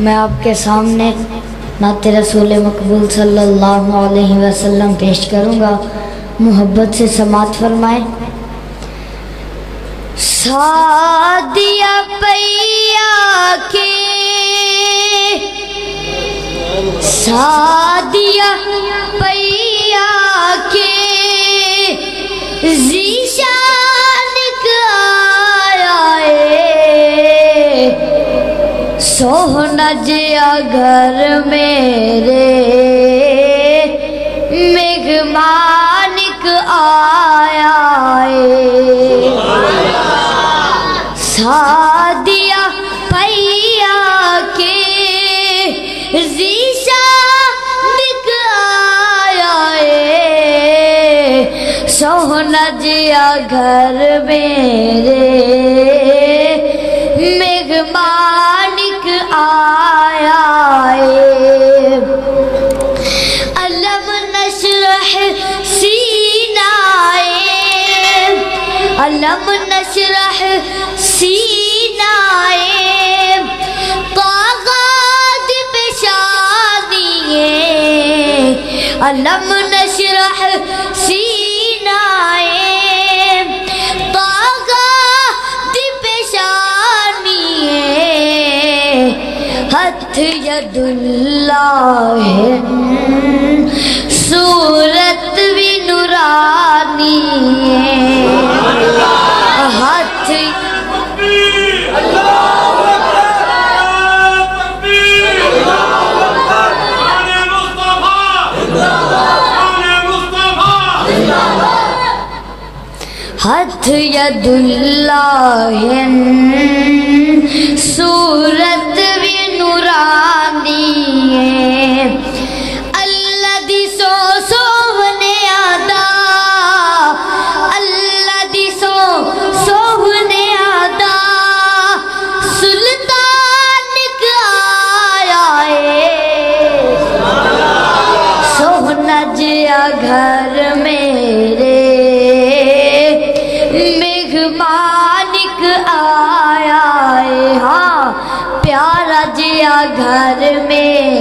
میں آپ کے سامنے نعت رسول مقبول صلی اللہ علیہ وسلم پیش کروں گا، محبت سے سماعت فرمائیں۔ سادیا پیا کے سادیا پیا کے ذیشان آیا ہے، سوہنا جیا گھر میرے مہمان آیا ہے، سادیا پیا کے ذیشان آیا ہے، سوہنا جیا گھر میرے مہمان آیا ہے، علم نشرح سینائے، علم نشرح سینائے، طاقت پیشانی ہے، علم نشرح سینائے، طاقت پیشانی ہے، ہتھ ید اللہ ہے، صورت بھی نورانی ہے، ہاتھ ہاتھ ید اللہ ہے، صورت بھی نورانی ہے، اللہ دی سو سوہنے آدھا، اللہ دی سو سوہنے آدھا، سلطان آیا ہے، سوہنا جیا گھر میرے مہمان آیا ہے، ہاں پیارا جیا گھر میں